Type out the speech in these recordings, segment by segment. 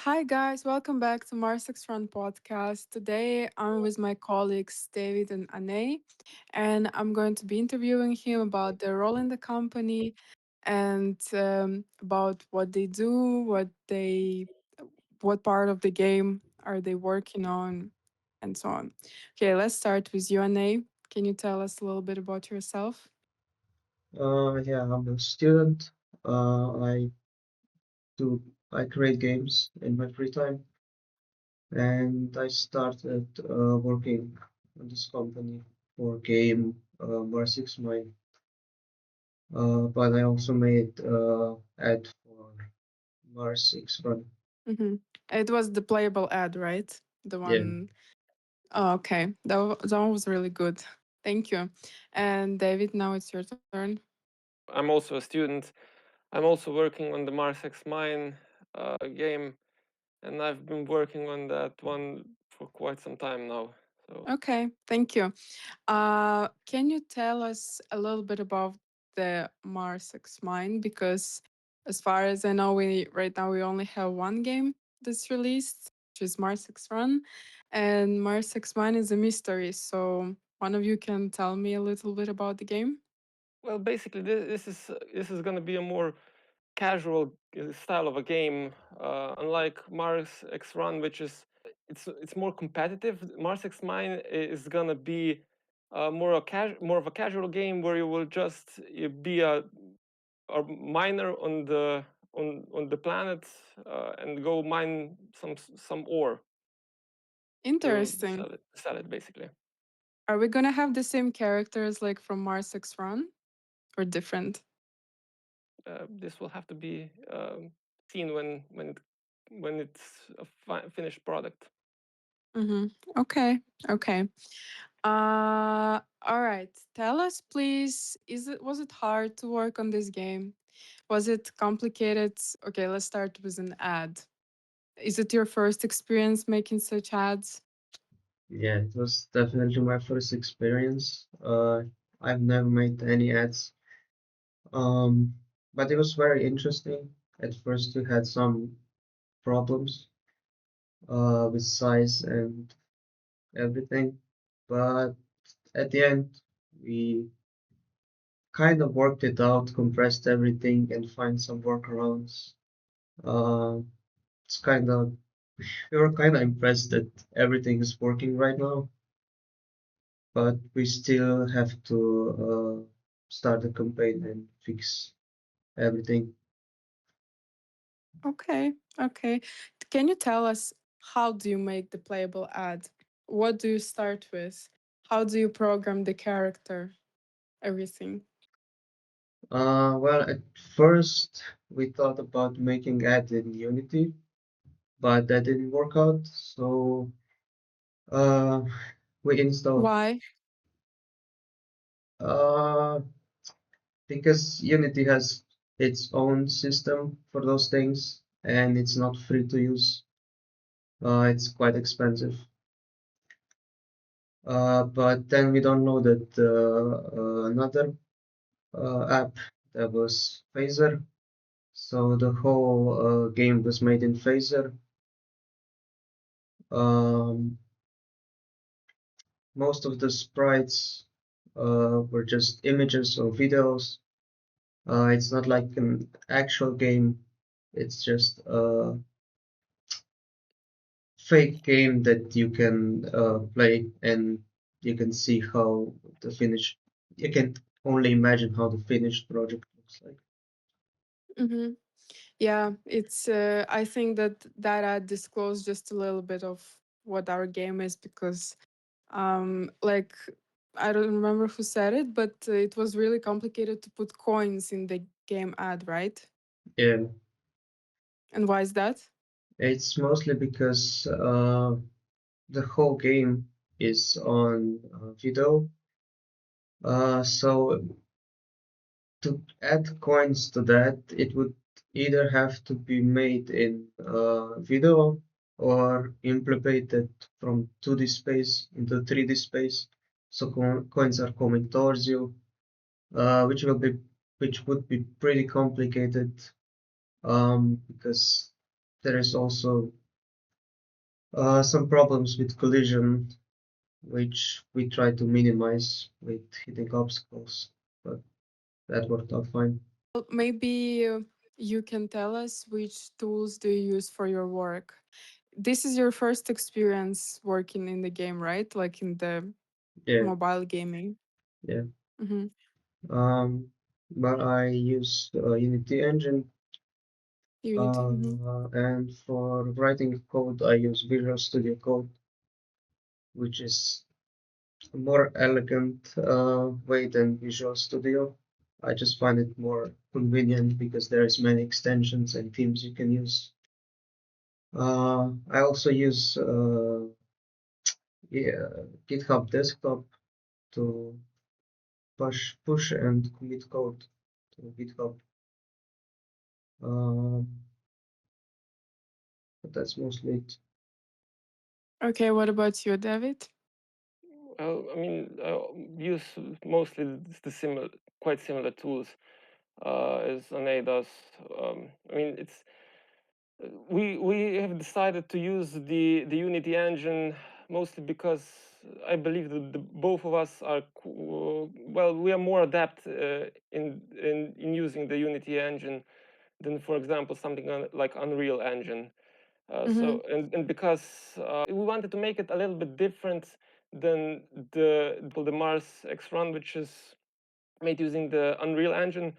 Hi guys, welcome back to Marsix Run podcast. Today I'm with my colleagues David and Anej, and I'm going to be interviewing him about their role in the company and about what they do, what part of the game are they working on, and so on. Okay, let's start with you, Anej. Can you tell us a little bit about yourself? Yeah, I'm a student. I do I create games in my free time, and I started working on this company for game Bar 6 Mine. But I also made ad for Bar 6 Run. hmm It was the playable ad, right? The Yeah. one. Oh, okay. That one was really good. Thank you. And David, now it's your turn. I'm also a student. I'm also working on the Mars X Mine game, and I've been working on that one for quite some time now. So Okay, thank you. Can you tell us a little bit about the Mars X Mine? Because as far as I know, we right now we only have one game that's released, which is Mars X Run, and Mars X Mine is a mystery. So one of you can tell me a little bit about the game. well, basically, this is going to be a more casual style of a game, unlike Mars X Run, which is it's more competitive. Mars X Mine is going to be more of a casual game where you will just be a miner on the planet and go mine some ore to Interesting. sell it basically. Are we gonna have the same characters like from Mars X Run or different? This will have to be seen when it's a finished product. Mm-hmm. Okay. Okay. All right. Tell us, please. Was it hard to work on this game? Was it complicated? Okay, let's start with an ad. Is it your first experience making such ads? Yeah, it was definitely my first experience. I've never made any ads. Um, but it was very interesting. At first, we had some problems with size and everything. But at the end, we kind of worked it out, compressed everything, and find some workarounds. Uh, it's kind of we were kind of impressed that everything is working right now, but we still have to start the campaign and fix everything. Okay. Okay. Can you tell us how do you make the playable ad? What do you start with? How do you program the character? Everything. Well, at first we thought about making ads in Unity, but that didn't work out. So uh, we installed Why? uh, because Unity has its own system for those things, and it's not free to use. It's quite expensive. But then we downloaded another app that was Phaser. So the whole game was made in Phaser. Um, Most of the sprites were just images or videos. It's not like an actual game. It's just a fake game that you can play and you can see how the finished. You can only imagine how the finished project looks like. Mm-hmm. Yeah, it's. I think that that ad disclosed just a little bit of what our game is because, like, I don't remember who said it, but it was really complicated to put coins in the game ad, right? Yeah, And why is that? it's mostly because the whole game is on video. So to add coins to that, it would either have to be made in video or implemented from 2D space into 3D space. So coins are coming towards you, which will be which would be pretty complicated because there is also some problems with collision, which we try to minimize with hitting obstacles, but that worked out fine. Well, maybe you can tell us which tools do you use for your work. This is your first experience working in the game, right? Like in the Yeah, mobile gaming. yeah. Mm-hmm. Um, but I use Unity engine, Unity. Mm-hmm. and for writing code, I use Visual Studio Code, which is a more elegant way than Visual Studio. I just find it more convenient because there's many extensions and themes you can use. I also use yeah, GitHub Desktop to push and commit code to GitHub. Um, but that's mostly it. Okay, what about you, David? I mean, I use mostly the similar, quite similar tools as Anej does. I mean, it's we have decided to use the Unity engine mostly because I believe that both of us are well, we are more adept in using the Unity engine than, for example, something like Unreal Engine. Mm-hmm. So and because we wanted to make it a little bit different than the Mars X Run, which is made using the Unreal Engine.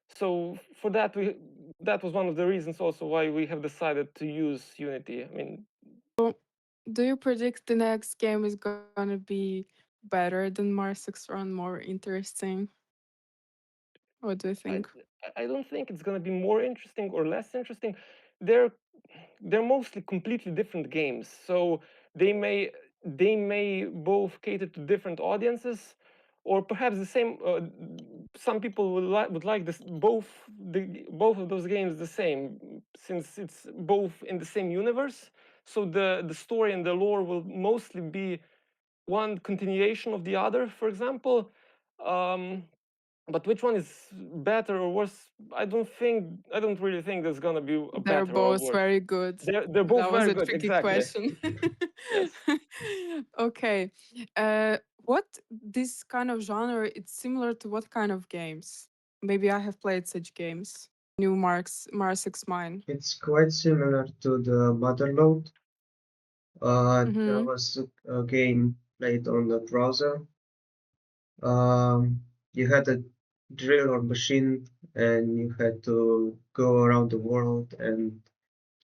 So for that that was one of the reasons also why we have decided to use Unity. I mean, So, do you predict the next game is gonna be better than Mars 6 Run, more interesting? What do you I think? I don't think it's gonna be more interesting or less interesting. They're they're mostly completely different games, so they may they may both cater to different audiences, or perhaps the same. Some people would like this both of those games the same, since it's both in the same universe. So the story and the lore will mostly be one continuation of the other. For example. Um, but which one is better or worse? I don't really think there's gonna be a They're better or both worse. very good. They're both That was very a good, tricky exactly. question. Yes. Okay. What this kind of genre, it's similar to what kind of games? Maybe I have played such games. New Mars X Mine. It's quite similar to the Motherload. There Mm-hmm. was a game played on the browser. You had a drill or machine, and you had to go around the world and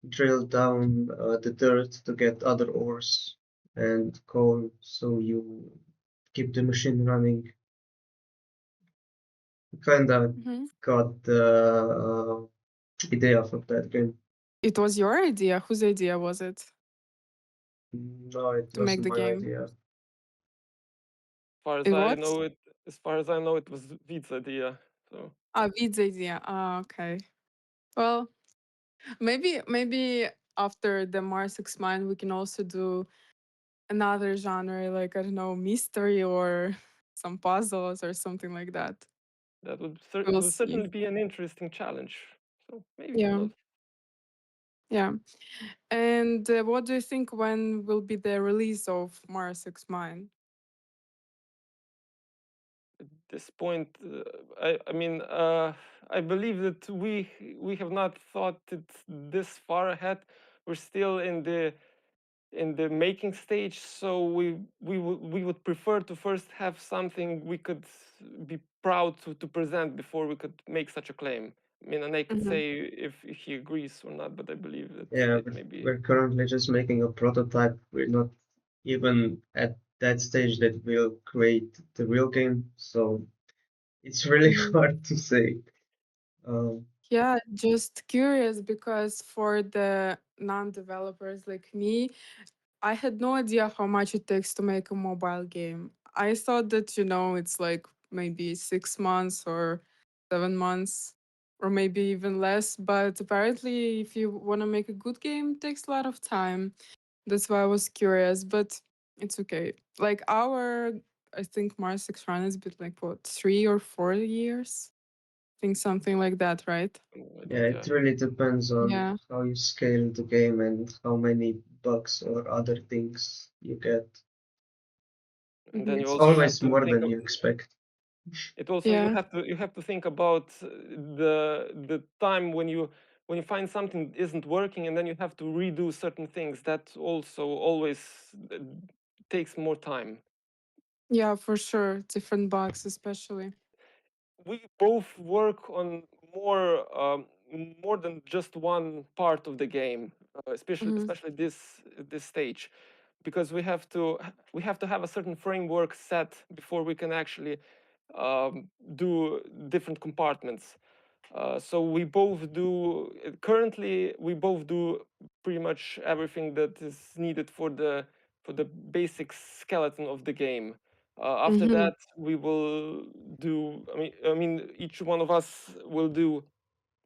drill down the dirt to get other ores and coal, so you keep the machine running. Kinda Mm-hmm. got the idea for that game. It was your idea. Whose idea was it No, it to make wasn't the my game? idea. Far as It I was? know it, as far as I know, it was Vid's idea. So Ah, Vid's idea. Ah, okay. Well, maybe after the Mars X Mine, we can also do another genre, like I don't know, mystery or some puzzles or something like that. that We'll would see. certainly be an interesting challenge. So maybe who Yeah, knows? yeah. And what do you think when will be the release of Mars X Mine? At this point, I mean, I believe that we have not thought it this far ahead. We're still in the making stage, so we would prefer to first have something we could be proud to present before we could make such a claim. I mean, and I could Hmm. say if he agrees or not, but I believe that Yeah, it may be we're currently just making a prototype. We're not even at that stage that we'll create the real game, so it's really Hmm. hard to say. Uh, Yeah, just curious because for the non-developers like me, I had no idea how much it takes to make a mobile game. I thought that, it's like maybe 6 months or 7 months or maybe even less. But apparently, if you want to make a good game, it takes a lot of time. That's why I was curious, but it's okay. Like I think Mars 6 Run has been like what, 3 or 4 years? think something like that, right? Like Yeah, that, it yeah. really depends on Yeah. how you scale the game and how many bugs or other things you get. And then Mm-hmm. you It's also have always to more think than you expect. it also Yeah. you have to think about the time when you find something isn't working and then you have to redo certain things. That also always takes more time. Yeah, for sure. Different bugs, especially. We both work on more more than just one part of the game, Mm-hmm. especially this stage, because we have to have a certain framework set before we can actually do different compartments. So we both do currently we both do pretty much everything that is needed for the basic skeleton of the game. After Mm-hmm. that, we will do. I mean, each one of us will do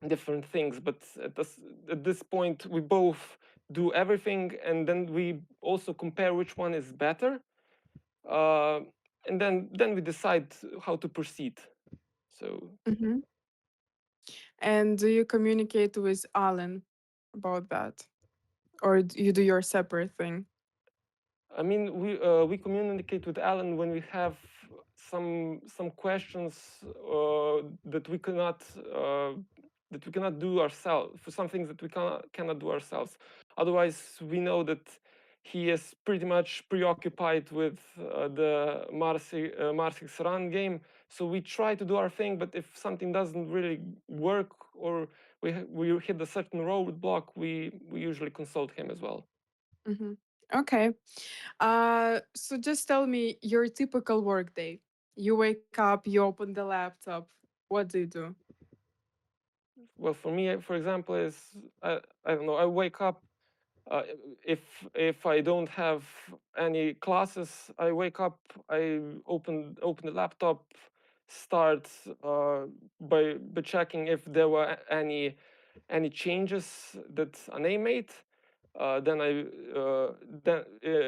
different things, but at this point, we both do everything, and then we also compare which one is better, uh, and then we decide how to proceed. So Mm-hmm. And do you communicate with Alan about that? Or you do your separate thing? I mean, we communicate with Alan when we have some questions that we cannot do ourselves, for some things that we cannot do ourselves. Otherwise, we know that he is pretty much preoccupied with the Marsix Run game. So we try to do our thing, but if something doesn't really work or we hit a certain roadblock, we usually consult him as well. Mm-hmm. Okay. So just tell me your typical work day. You wake up, you open the laptop. What do you do? Well, for me, for example, is I don't know. I wake up uh, if I don't have any classes, I wake up, I open the laptop, start by checking if there were any changes that Ane made. Then I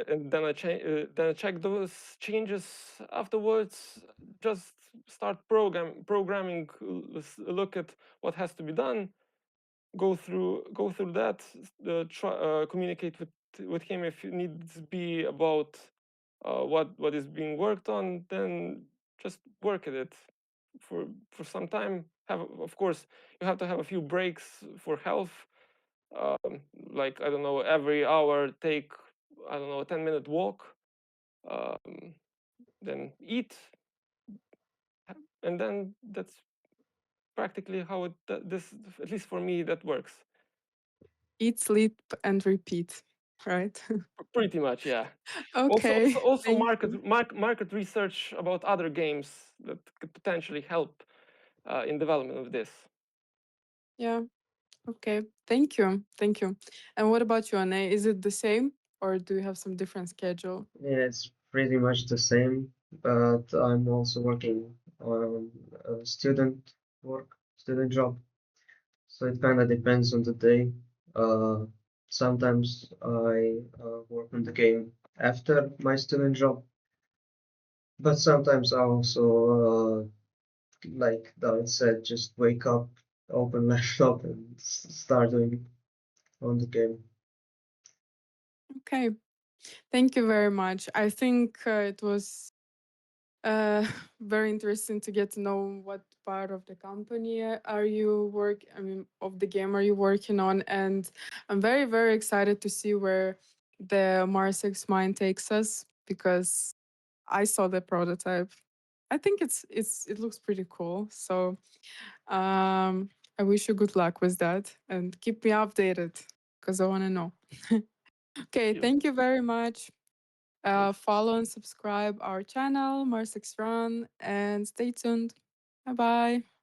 and then I check those changes afterwards. Just start programming. Look at what has to be done. Go through that. Communicate with him if it needs be about what is being worked on. Then just work at it for some time. Have of course you have to have a few breaks for health, like I don't know, every hour take I don't know a 10-minute walk, um, then eat, and then that's practically how this at least for me that works. Eat, sleep, and repeat, right? Pretty much, yeah. Okay. Also Thank you. market research about other games that could potentially help in development of this. Yeah. Okay. Thank you. Thank you. And what about you, Anne? Is it the same or do you have some different schedule? Yeah, it's pretty much the same, but I'm also working on a student job. So it kind of depends on the day. Uh, Sometimes I work on the game after my student job, but sometimes I also, like David said, just wake up, open laptop, and start doing on the game. Okay. Thank you very much. I think it was very interesting to get to know what part of the company are you work I mean of the game are you working on, and I'm very very excited to see where the Mars X Mine takes us because I saw the prototype. I think it looks pretty cool. So I wish you good luck with that and keep me updated because I want to know. Okay, You, thank you very much. thank Follow and subscribe our channel, Mars X Run, and stay tuned. Bye bye.